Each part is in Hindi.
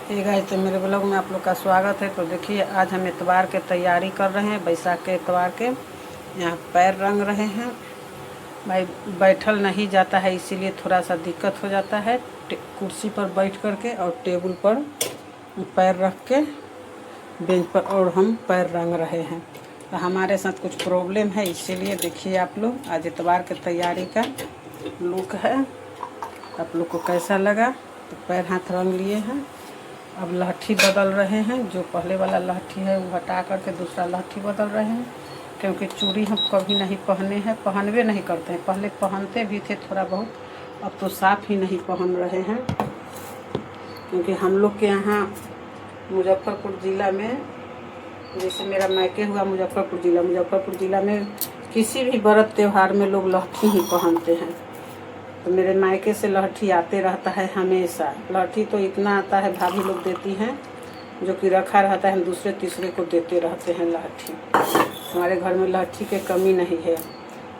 हे गाइस, तो मेरे ब्लॉग में आप लोग का स्वागत है। तो देखिए, आज हम इतवार के तैयारी कर रहे हैं, बैसाख के इतवार के। यहाँ पैर रंग रहे हैं। भाई बैठल नहीं जाता है, इसीलिए थोड़ा सा दिक्कत हो जाता है। कुर्सी पर बैठ कर के और टेबल पर पैर रख के बेंच पर और हम पैर रंग रहे हैं। तो हमारे साथ कुछ प्रॉब्लम है, इसीलिए देखिए आप लोग आज इतवार के तैयारी का लुक है। आप लोग को कैसा लगा? तो पैर हाथ रंग लिए हैं। अब लहठी बदल रहे हैं। जो पहले वाला लहठी है वो हटा करके दूसरा लहठी बदल रहे हैं, क्योंकि चूड़ी हम कभी नहीं पहने हैं, पहनवे नहीं करते हैं। पहले पहनते भी थे थोड़ा बहुत, अब तो साफ ही नहीं पहन रहे हैं। क्योंकि हम लोग के यहाँ मुजफ्फरपुर ज़िला में, जैसे मेरा मायके हुआ मुजफ्फरपुर ज़िला में किसी भी व्रत त्यौहार में लोग लहठी ही पहनते हैं। तो मेरे मायके से लहठी आते रहता है हमेशा। लहठी तो इतना आता है, भाभी लोग देती हैं, जो कि रखा रहता है, हम दूसरे तीसरे को देते रहते हैं लहठी। हमारे घर में लहठी की कमी नहीं है।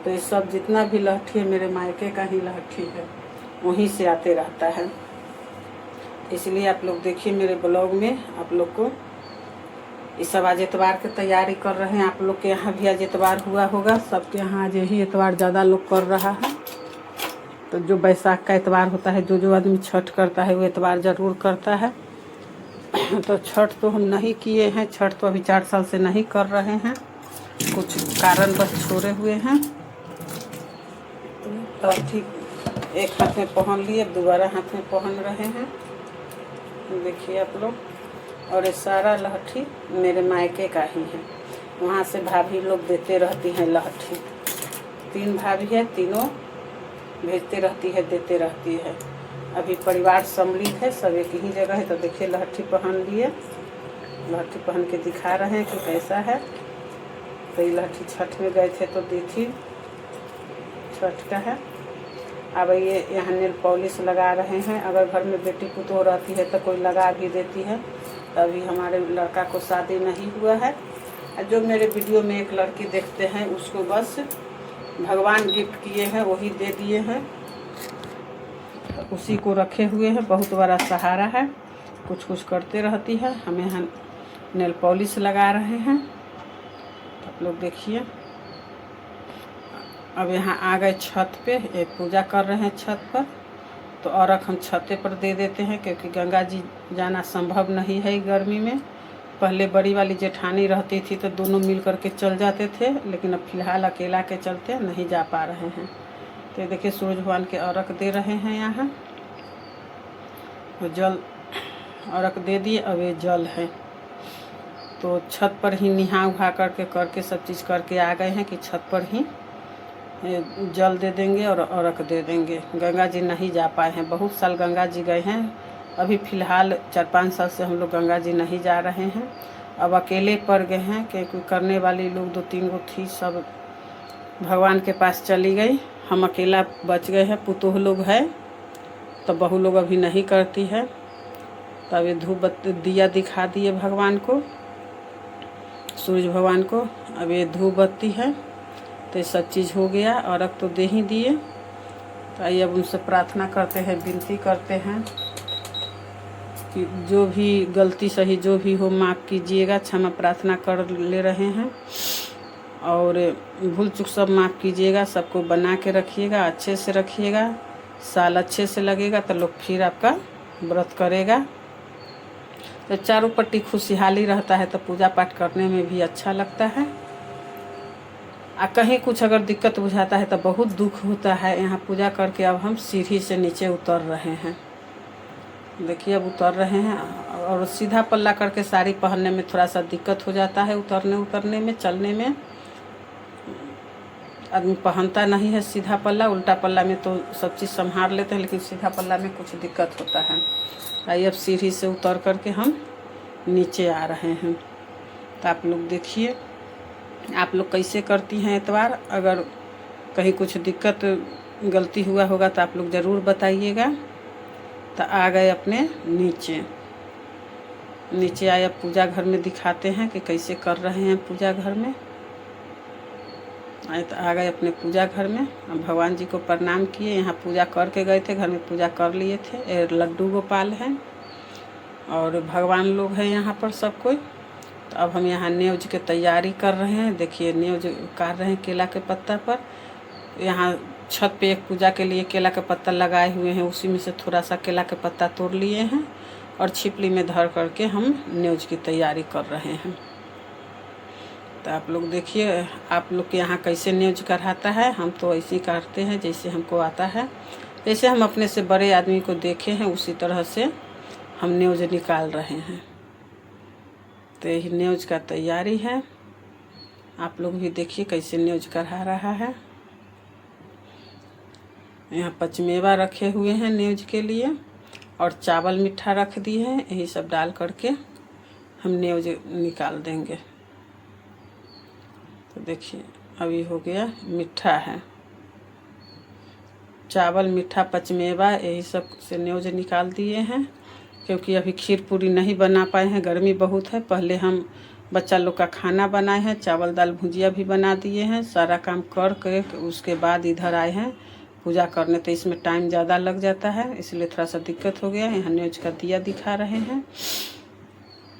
तो ये सब जितना भी लहठी है मेरे मायके का ही लहठी है, वहीं से आते रहता है। इसलिए आप लोग देखिए मेरे ब्लॉग में आप लोग को ये सब आज इतवार की तैयारी कर रहे हैं। आप लोग के यहाँ भी आज इतवार हुआ होगा, सबके यहाँ आज यही इतवार ज़्यादा लोग कर रहा है। तो जो बैसाख का इतवार होता है, जो आदमी छठ करता है वो इतवार ज़रूर करता है। तो छठ तो हम नहीं किए हैं, छठ तो अभी 4 साल से नहीं कर रहे हैं, कुछ कारण बस छोड़े हुए हैं। तो ठीक एक हाथ में पहन लिए, दोबारा हाथ में पहन रहे हैं। देखिए आप लोग, और ये सारा लहठी मेरे मायके का ही है। वहाँ से भाभी लोग देते रहती हैं लहठी। 3 भाभी है, तीनों भेजते रहती है, देते रहती है। अभी परिवार सम्मिलित है, सब एक ही जगह है। तो देखिए लहठी पहन लिए, लहठी पहन के दिखा रहे हैं कि कैसा है। तो ये लहठी छठ में गए थे तो दी थी, छठ का है। अब ये यहाँ नेल पॉलिश लगा रहे हैं। अगर घर में बेटी पुतोह रहती है तो कोई लगा भी देती है। अभी हमारे लड़का को शादी नहीं हुआ है। जो मेरे वीडियो में एक लड़की देखते हैं, उसको बस भगवान गिफ्ट किए हैं, वही दे दिए हैं, उसी को रखे हुए हैं। बहुत बड़ा सहारा है, कुछ कुछ करते रहती है। हमें यहाँ नेल पॉलिश लगा रहे हैं। आप लोग देखिए, अब यहाँ आ गए छत पे, एक पूजा कर रहे हैं छत पर। तो अर्घ हम छते पर दे देते हैं, क्योंकि गंगा जी जाना संभव नहीं है गर्मी में। पहले बड़ी वाली जेठानी रहती थी तो दोनों मिल करके चल जाते थे, लेकिन अब फिलहाल अकेला के चलते नहीं जा पा रहे हैं। तो देखिए सूरज भगवान के अर्घ दे रहे हैं यहाँ। तो जल अर्घ दे दिए, अब ये जल है। तो छत पर ही निहा उहा करके सब चीज़ करके आ गए हैं कि छत पर ही जल दे देंगे और अर्घ दे देंगे। गंगा जी नहीं जा पाए हैं, बहुत साल गंगा जी गए हैं। अभी फ़िलहाल 4-5 साल से हम लोग गंगा जी नहीं जा रहे हैं। अब अकेले पड़ गए हैं, क्योंकि करने वाली लोग 2-3 गो थी, सब भगवान के पास चली गई। हम अकेला बच गए हैं। पुतोह लोग है तो बहू लोग अभी नहीं करती है। तो अभी धूप दिया दिखा दिए भगवान को, सूरज भगवान को। अब ये धूप बत्ती है, तो ये सब चीज़ हो गया। अर्घ तो दे ही दिए। तो आइए अब उनसे प्रार्थना करते हैं, विनती करते हैं कि जो भी गलती सही जो भी हो माफ़ कीजिएगा। क्षमा प्रार्थना कर ले रहे हैं, और भूल चूक सब माफ़ कीजिएगा। सबको बना के रखिएगा, अच्छे से रखिएगा। साल अच्छे से लगेगा तो लोग फिर आपका व्रत करेगा। तो चारों पट्टी खुशहाली रहता है, तो पूजा पाठ करने में भी अच्छा लगता है। कहीं कुछ अगर दिक्कत बुझाता है तो बहुत दुख होता है। यहाँ पूजा करके अब हम सीढ़ी से नीचे उतर रहे हैं। देखिए अब उतर रहे हैं। और सीधा पल्ला करके साड़ी पहनने में थोड़ा सा दिक्कत हो जाता है, उतरने में, चलने में। आदमी पहनता नहीं है सीधा पल्ला, उल्टा पल्ला में तो सब चीज़ संभाल लेते हैं, लेकिन सीधा पल्ला में कुछ दिक्कत होता है। आइए अब सीढ़ी से उतर करके हम नीचे आ रहे हैं। तो आप लोग देखिए आप लोग कैसे करती हैं इतवार। अगर कहीं कुछ दिक्कत गलती हुआ होगा तो आप लोग ज़रूर बताइएगा। तो आ गए अपने नीचे आए। अब पूजा घर में दिखाते हैं कि कैसे कर रहे हैं पूजा घर में। आए तो आ गए अपने पूजा घर में। अब भगवान जी को प्रणाम किए। यहाँ पूजा करके गए थे, घर में पूजा कर लिए थे। लड्डू गोपाल हैं, और भगवान लोग हैं यहाँ पर सब कोई। तो अब हम यहाँ न्योज के तैयारी कर रहे हैं। देखिए न्योज काट रहे हैं केला के पत्ता पर। यहाँ छत पे एक पूजा के लिए केला के पत्ता लगाए हुए हैं, उसी में से थोड़ा सा केला के पत्ता तोड़ लिए हैं और छिपली में धर करके हम न्योज की तैयारी कर रहे हैं। तो आप लोग देखिए आप लोग के यहाँ कैसे न्योज कराता है। हम तो ऐसे ही काटते हैं जैसे हमको आता है, जैसे हम अपने से बड़े आदमी को देखे हैं उसी तरह से हम न्योज निकाल रहे हैं। तो यही न्योज का तैयारी है। आप लोग भी देखिए कैसे न्योज करा रहा है। यहाँ पचमेवा रखे हुए हैं न्योज के लिए और चावल मीठा रख दिए हैं। यही सब डाल करके हम न्योज निकाल देंगे। तो देखिए अभी हो गया, मीठा है, चावल मीठा पचमेवा यही सब से न्योज निकाल दिए हैं। क्योंकि अभी खीर पूरी नहीं बना पाए हैं, गर्मी बहुत है। पहले हम बच्चा लोग का खाना बनाए हैं, चावल दाल भुजिया भी बना दिए हैं। सारा काम कर के उसके बाद इधर आए हैं पूजा करने। तो इसमें टाइम ज़्यादा लग जाता है, इसलिए थोड़ा सा दिक्कत हो गया। यहाँ न्योज का दिया दिखा रहे हैं,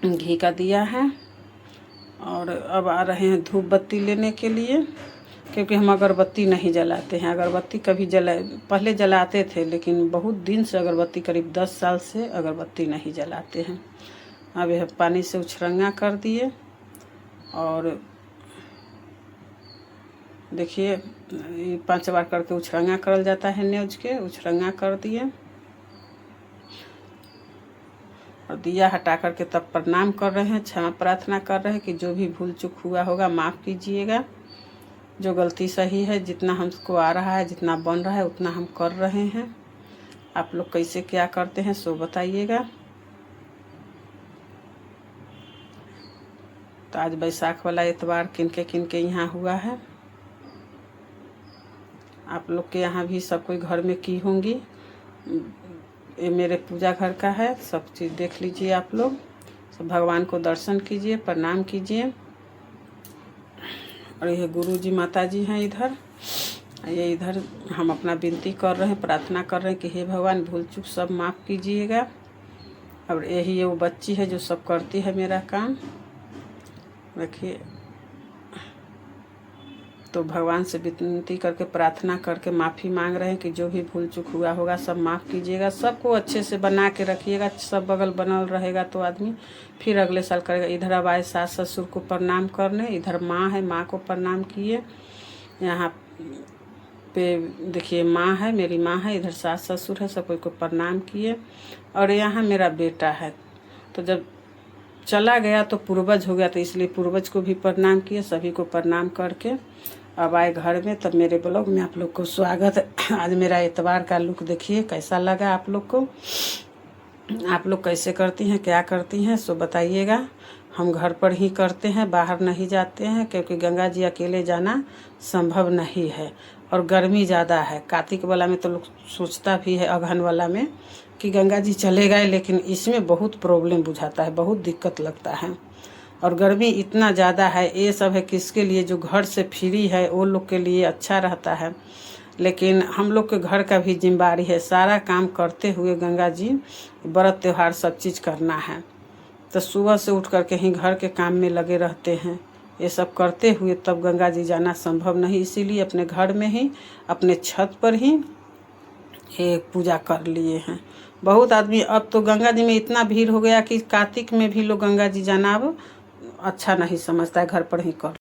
घी का दिया है। और अब आ रहे हैं धूप बत्ती लेने के लिए, क्योंकि हम अगरबत्ती नहीं जलाते हैं। अगरबत्ती कभी पहले जलाते थे, लेकिन बहुत दिन से अगरबत्ती, करीब 10 साल से अगरबत्ती नहीं जलाते हैं। अब यह पानी से उछरंगा कर दिए और देखिए 5 बार करके उछरंगा करल जाता है न्योज के। उछरंगा कर दिए और दिया हटा करके तब प्रणाम कर रहे हैं, क्षमा प्रार्थना कर रहे हैं कि जो भी भूल चूक हुआ होगा माफ़ कीजिएगा। जो गलती सही है, जितना हमको आ रहा है, जितना बन रहा है उतना हम कर रहे हैं। आप लोग कैसे क्या करते हैं सो बताइएगा। तो आज बैसाख वाला इतवार किनके यहाँ हुआ है। आप लोग के यहाँ भी सब कोई घर में की होंगी। ये मेरे पूजा घर का है, सब चीज़ देख लीजिए आप लोग। सब भगवान को दर्शन कीजिए, प्रणाम कीजिए। और ये गुरु जी माता जी हैं इधर। ये इधर हम अपना विनती कर रहे हैं, प्रार्थना कर रहे हैं कि हे भगवान भूल चूक सब माफ़ कीजिएगा। और यही वो बच्ची है जो सब करती है मेरा काम। देखिए तो भगवान से विनती करके प्रार्थना करके माफ़ी मांग रहे हैं कि जो भी भूल चूक हुआ होगा सब माफ़ कीजिएगा। सबको अच्छे से बना के रखिएगा, सब बगल बनल रहेगा तो आदमी फिर अगले साल करेगा। इधर अब आए सास ससुर को प्रणाम करने, इधर माँ है, माँ को प्रणाम किए। यहाँ पे देखिए माँ है, मेरी माँ है, इधर सास ससुर है, सब को प्रणाम किए। और यहाँ मेरा बेटा है, तो जब चला गया तो पूर्वज हो गया, तो इसलिए पूर्वज को भी प्रणाम किए। सभी को प्रणाम करके अब आए घर में। तब मेरे ब्लॉग में आप लोग को स्वागत है। आज मेरा इतवार का लुक देखिए कैसा लगा आप लोग को। आप लोग कैसे करती हैं, क्या करती हैं सो बताइएगा। हम घर पर ही करते हैं, बाहर नहीं जाते हैं, क्योंकि गंगा जी अकेले जाना संभव नहीं है और गर्मी ज़्यादा है। कार्तिक वाला में तो लोग सोचता भी है, अगहन वाला में कि गंगा जी चले गए, लेकिन इसमें बहुत प्रॉब्लम बुझाता है, बहुत दिक्कत लगता है। और गर्मी इतना ज़्यादा है। ये सब है किसके लिए, जो घर से फ्री है वो लोग के लिए अच्छा रहता है, लेकिन हम लोग के घर का भी जिम्मेदारी है। सारा काम करते हुए गंगा जी व्रत त्यौहार सब चीज़ करना है। तो सुबह से उठ करके ही घर के काम में लगे रहते हैं। ये सब करते हुए तब गंगा जी जाना संभव नहीं, इसीलिए अपने घर में ही, अपने छत पर ही ये पूजा कर लिए हैं। बहुत आदमी, अब तो गंगा जी में इतना भीड़ हो गया कि कार्तिक में भी लोग गंगा जी जाना अब अच्छा नहीं समझता है, घर पर ही कर